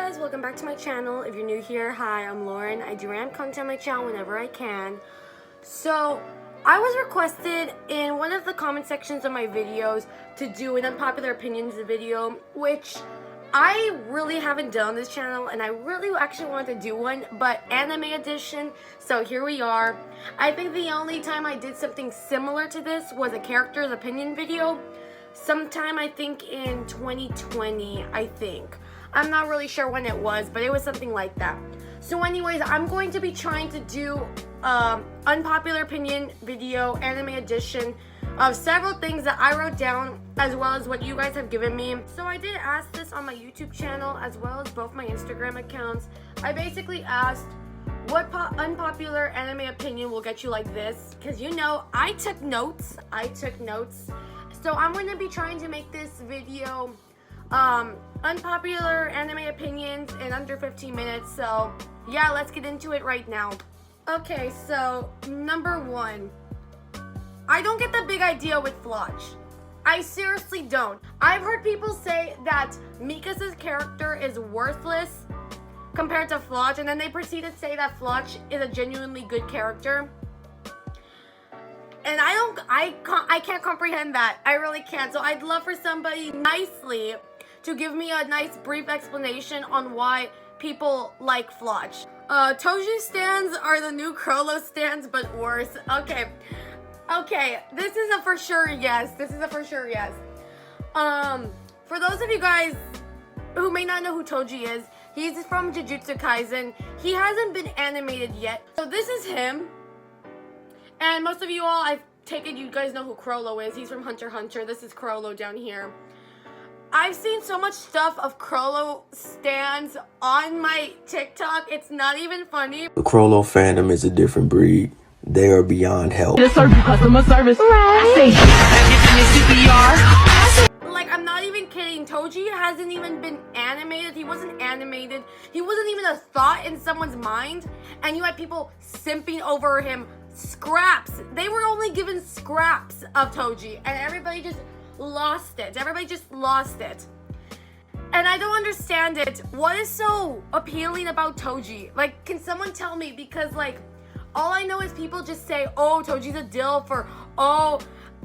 guys, welcome back to my channel. If you're new here, hi, I'm Lauren. I do random content on my channel whenever I can. So, I was requested in one of the comment sections of my videos to do an unpopular opinions video, which I really haven't done on this channel, and I really actually wanted to do one, but anime edition, so here we are. I think the only time I did something similar to this was a character's opinion video, sometime I think in 2020, I think. I'm not really sure when it was, but it was something like that. So anyways, I'm going to be trying to do unpopular opinion video, anime edition, of several things that I wrote down, as well as what you guys have given me. So I did ask this on my YouTube channel, as well as both my Instagram accounts. I basically asked, what unpopular anime opinion will get you like this? Because you know, I took notes. So I'm going to be trying to make this video unpopular anime opinions in under 15 minutes. So yeah, let's get into it right now. Okay, so number one, I don't get the big idea with Flotch. I seriously don't. I've heard people say that Mikasa's character is worthless compared to Flotch, and then they proceed to say that Flotch is a genuinely good character. And I can't comprehend that. I really can't. So I'd love for somebody nicely to give me a nice brief explanation on why people like Flotch. Toji stands are the new Crollo stands, but worse. Okay, this is a for sure yes. For those of you guys who may not know who Toji is, he's from Jujutsu Kaisen. He hasn't been animated yet. So this is him. And most of you all, I take it you guys know who Crollo is. He's from Hunter x Hunter. This is Crollo down here. I've seen so much stuff of Crollo stands on my TikTok. It's not even funny. The Crollo fandom is a different breed. They are beyond help. Customer service. Right. Like, I'm not even kidding. Toji hasn't even been animated. He wasn't animated. He wasn't even a thought in someone's mind. And you had people simping over him. Scraps. They were only given scraps of Toji. And everybody just lost it. And I don't understand it. What is so appealing about Toji? Like, can someone tell me? Because, like, all I know is people just say, oh, Toji's a dilf, or, oh,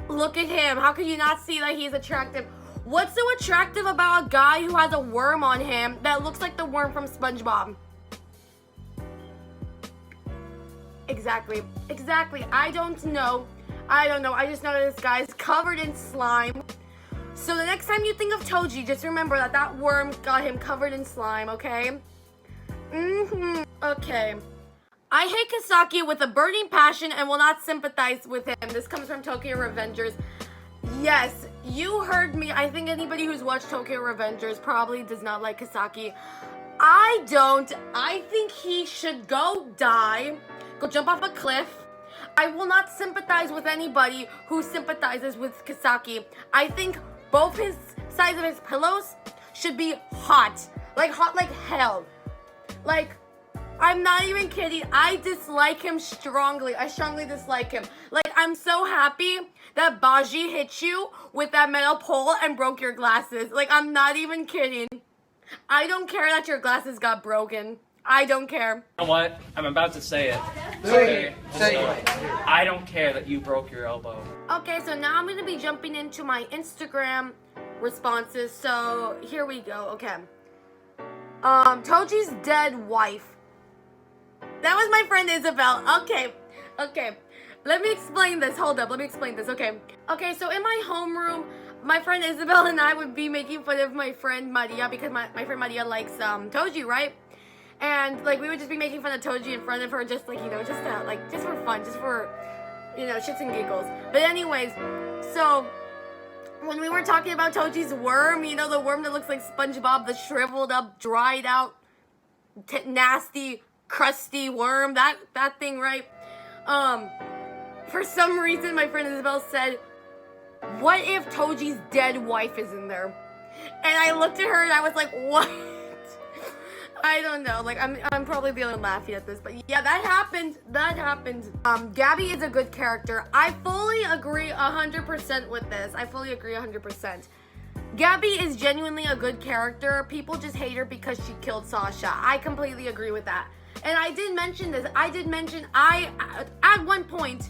look at him. How could you not see that he's attractive? What's so attractive about a guy who has a worm on him that looks like the worm from SpongeBob? Exactly. I don't know. I just know that this guy's covered in slime. So the next time you think of Toji, just remember that that worm got him covered in slime, okay? Okay. I hate Kisaki with a burning passion and will not sympathize with him. This comes from Tokyo Revengers. Yes, you heard me. I think anybody who's watched Tokyo Revengers probably does not like Kisaki. I don't. I think he should go die. Go jump off a cliff. I will not sympathize with anybody who sympathizes with Kisaki. I think both his sides of his pillows should be hot like hell. Like, I'm not even kidding. I dislike him strongly. I strongly dislike him. Like, I'm so happy that Baji hit you with that metal pole and broke your glasses. Like, I'm not even kidding. I don't care that your glasses got broken. I don't care. You know what? I'm about to say it. Okay. I don't care that you broke your elbow. Okay, so now I'm going to be jumping into my Instagram responses. So, here we go. Okay. Toji's dead wife. That was my friend Isabel. Okay. Let me explain this. Hold up. Let me explain this. Okay, so in my homeroom, my friend Isabel and I would be making fun of my friend Maria because my friend Maria likes Toji, right? And, like, we would just be making fun of Toji in front of her, just, like, you know, just for fun, just for, you know, shits and giggles. But anyways, so, when we were talking about Toji's worm, you know, the worm that looks like SpongeBob, the shriveled up, dried out, nasty, crusty worm, that thing, right? For some reason, my friend Isabel said, what if Toji's dead wife is in there? And I looked at her and I was like, what? I don't know, like, I'm probably the only one laughing at this, but yeah, that happened. Gabby is a good character. I fully agree 100% with this. Gabby is genuinely a good character. People just hate her because she killed Sasha. I completely agree with that. And I did mention this. I at one point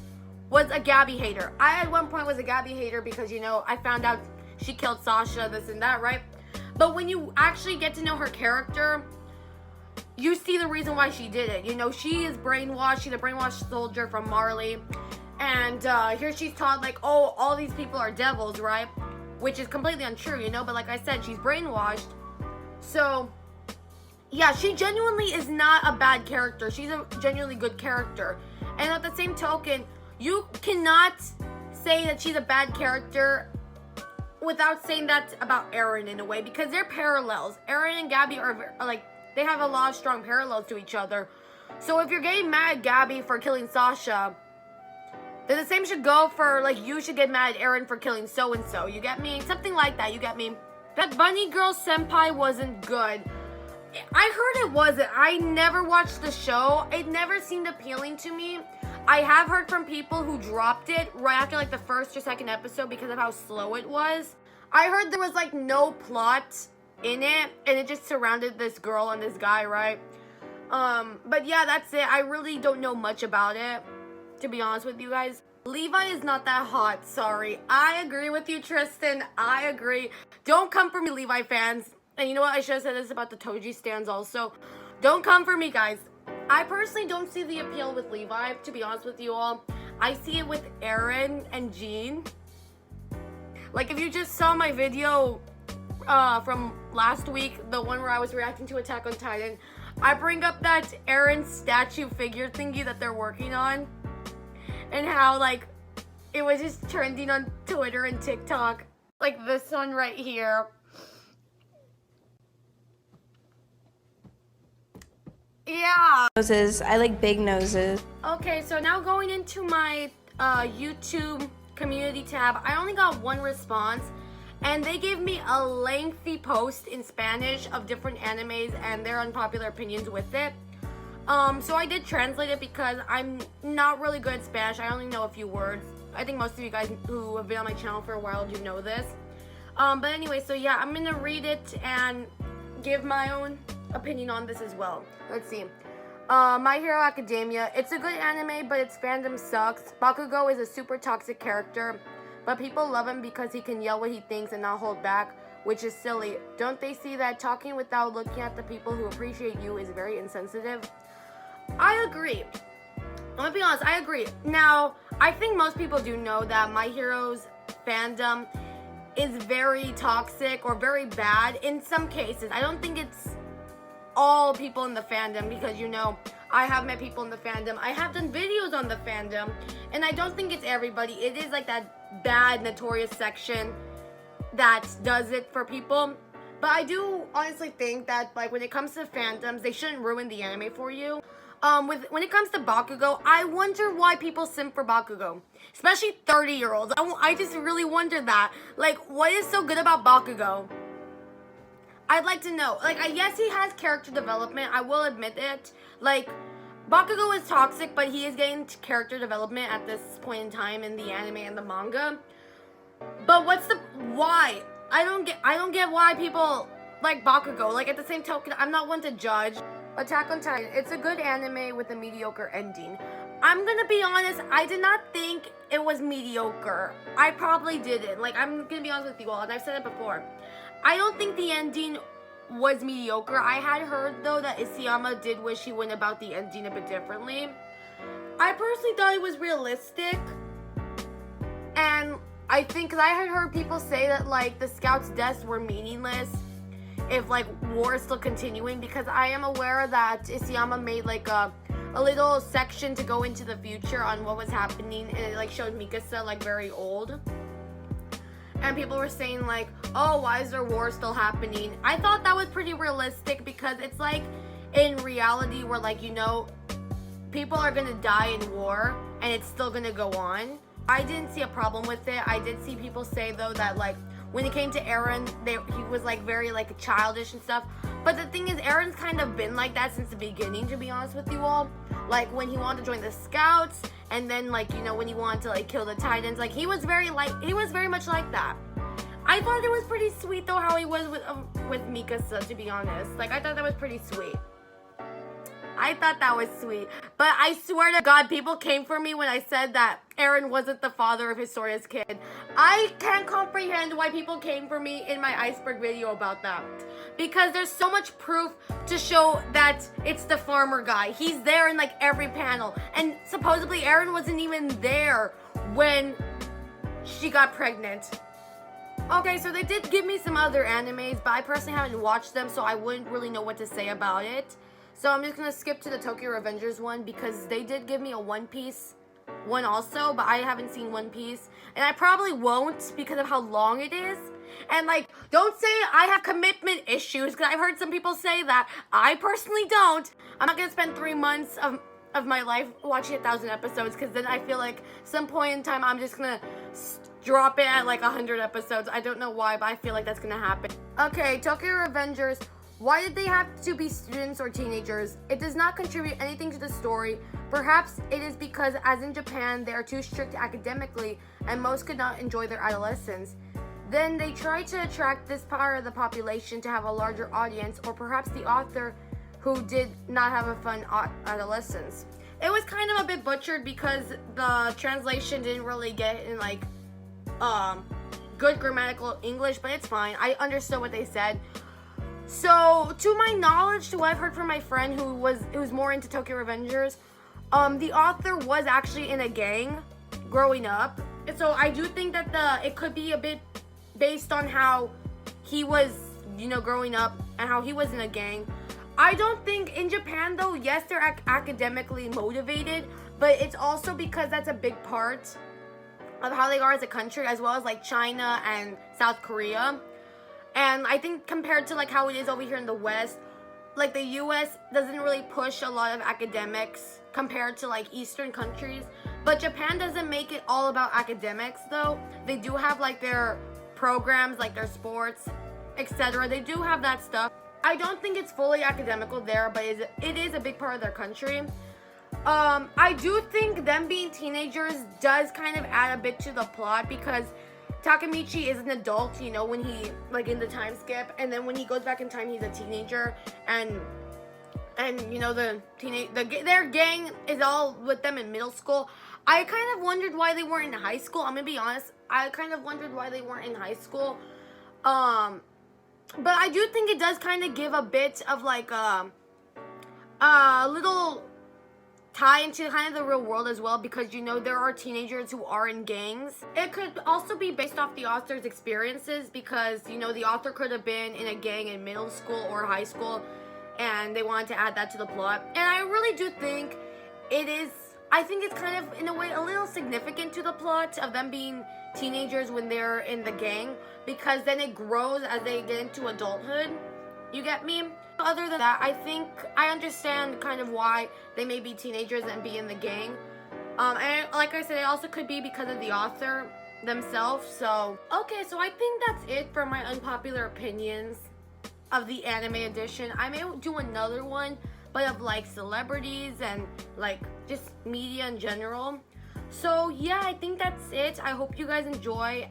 was a Gabby hater. I at one point was a Gabby hater because, you know, I found out she killed Sasha, this and that, right? But when you actually get to know her character, you see the reason why she did it. You know, she is brainwashed. She's a brainwashed soldier from Marley. And here she's taught, like, oh, all these people are devils, right? Which is completely untrue, you know? But like I said, she's brainwashed. So, yeah, she genuinely is not a bad character. She's a genuinely good character. And at the same token, you cannot say that she's a bad character without saying that about Eren in a way. Because they're parallels. Eren and Gabby are like, they have a lot of strong parallels to each other. So if you're getting mad at Gabby for killing Sasha, then the same should go for, like, you should get mad at Eren for killing so-and-so. You get me? Something like that, you get me? That bunny girl Senpai wasn't good. I heard it wasn't. I never watched the show. It never seemed appealing to me. I have heard from people who dropped it right after, like, the first or second episode because of how slow it was. I heard there was, like, no plot in it, and it just surrounded this girl and this guy, right? But yeah, that's it. I really don't know much about it, to be honest with you guys. Levi is not that hot, sorry. I agree with you, Tristan. I agree. Don't come for me, Levi fans. And you know what? I should have said this about the Toji stands also. Don't come for me, guys. I personally don't see the appeal with Levi, to be honest with you all. I see it with Eren and Jean. Like, if you just saw my video from last week, the one where I was reacting to Attack on Titan, I bring up that Eren statue figure thingy that they're working on. And how, like, it was just trending on Twitter and TikTok. Like this one right here. Yeah. Noses. I like big noses. Okay, so now going into my YouTube community tab, I only got one response. And they gave me a lengthy post in Spanish of different animes and their unpopular opinions with it. So I did translate it because I'm not really good at Spanish. I only know a few words. I think most of you guys who have been on my channel for a while do know this. But anyway, so yeah, I'm gonna read it and give my own opinion on this as well. Let's see. My Hero Academia. It's a good anime, but its fandom sucks. Bakugo is a super toxic character, but people love him because he can yell what he thinks and not hold back, which is silly. Don't they see that talking without looking at the people who appreciate you is very insensitive? I agree. I'm gonna be honest, I agree. Now, I think most people do know that My Hero's fandom is very toxic or very bad in some cases. I don't think it's all people in the fandom because, you know, I have met people in the fandom. I have done videos on the fandom, and I don't think it's everybody. It is like that bad, notorious section that does it for people. But I do honestly think that, like, when it comes to fandoms, they shouldn't ruin the anime for you. When it comes to Bakugo, I wonder why people simp for Bakugo. Especially 30-year-olds. I just really wonder that. Like, what is so good about Bakugo? I'd like to know. Like, yes, he has character development. I will admit it. Like, Bakugo is toxic, but he is getting character development at this point in time in the anime and the manga. But what's the... why? I don't get why people like Bakugo. Like, at the same token, I'm not one to judge. Attack on Titan. It's a good anime with a mediocre ending. I'm gonna be honest, I did not think it was mediocre. I probably didn't. Like, I'm gonna be honest with you all, and I've said it before. I don't think the ending was mediocre. I had heard, though, that Isayama did wish he went about the ending a bit differently. I personally thought it was realistic. And I think, because I had heard people say that, like, the scouts' deaths were meaningless if, like, war is still continuing, because I am aware that Isayama made, like, a little section to go into the future on what was happening, and it, like, showed Mikasa, like, very old. And people were saying, like, oh, why is there war still happening? I thought that was pretty realistic, because it's, like, in reality where, like, you know, people are gonna die in war, and it's still gonna go on. I didn't see a problem with it. I did see people say, though, that, like, when it came to Eren, he was, like, very, like, childish and stuff. But the thing is, Eren's kind of been like that since the beginning, to be honest with you all. Like, when he wanted to join the scouts, and then, like, you know, when he wanted to, like, kill the Titans. Like, he was very much like that. I thought it was pretty sweet though how he was with Mikasa, to be honest. Like, I thought that was pretty sweet. I thought that was sweet. But I swear to God, people came for me when I said that Eren wasn't the father of Hisora's kid. I can't comprehend why people came for me in my iceberg video about that. Because there's so much proof to show that it's the farmer guy. He's there in like every panel. And supposedly Eren wasn't even there when she got pregnant. Okay, so they did give me some other animes, but I personally haven't watched them, so I wouldn't really know what to say about it. So I'm just gonna skip to the Tokyo Avengers one because they did give me a One Piece one also, but I haven't seen One Piece. And I probably won't because of how long it is. And like, don't say I have commitment issues because I've heard some people say that. I personally don't. I'm not gonna spend 3 months of my life watching 1,000 episodes because then I feel like some point in time I'm just gonna drop it at like 100 episodes. I don't know why, but I feel like that's gonna happen. Okay, Tokyo Avengers. Why did they have to be students or teenagers? It does not contribute anything to the story. Perhaps it is because, as in Japan, they are too strict academically and most could not enjoy their adolescence. Then they try to attract this part of the population to have a larger audience, or perhaps the author who did not have a fun adolescence. It was kind of a bit butchered because the translation didn't really get in like good grammatical English, but it's fine. I understood what they said. So, to my knowledge, to what I've heard from my friend who's more into Tokyo Avengers, the author was actually in a gang growing up. So I do think that it could be a bit based on how he was, growing up and how he was in a gang. I don't think in Japan though, yes, they're academically motivated, but it's also because that's a big part of how they are as a country, as well as like China and South Korea. And I think compared to like how it is over here in the West, like the US doesn't really push a lot of academics compared to like Eastern countries. But Japan doesn't make it all about academics though. They do have like their programs, like their sports, etc. They do have that stuff. I don't think it's fully academical there, but it is a big part of their country. I do think them being teenagers does kind of add a bit to the plot because Takemichi is an adult, when he, like, in the time skip, and then when he goes back in time, he's a teenager, and their gang is all with them in middle school. I kind of wondered why they weren't in high school. I'm gonna be honest, I kind of wondered why they weren't in high school, but I do think it does kind of give a bit of, like, a little tie into kind of the real world as well, because there are teenagers who are in gangs. It could also be based off the author's experiences because the author could have been in a gang in middle school or high school and they wanted to add that to the plot. And I really do think I think it's kind of in a way a little significant to the plot of them being teenagers when they're in the gang, because then it grows as they get into adulthood. You get me? Other than that, I think I understand kind of why they may be teenagers and be in the gang. And like I said, it also could be because of the author themselves. So, okay, so I think that's it for my unpopular opinions of the anime edition. I may do another one, but of like celebrities and like just media in general. So yeah, I think that's it. I hope you guys enjoy.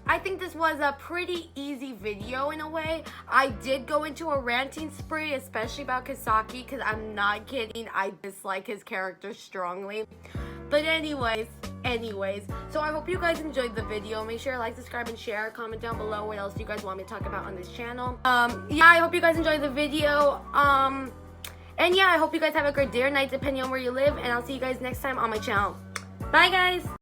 I think this was a pretty easy video in a way. I did go into a ranting spree, especially about Kisaki, because I'm not kidding, I dislike his character strongly. But anyways, so I hope you guys enjoyed the video. Make sure to like, subscribe, and share. Comment down below what else you guys want me to talk about on this channel. Yeah, I hope you guys enjoyed the video. And yeah, I hope you guys have a great day or night depending on where you live, and I'll see you guys next time on my channel. Bye guys!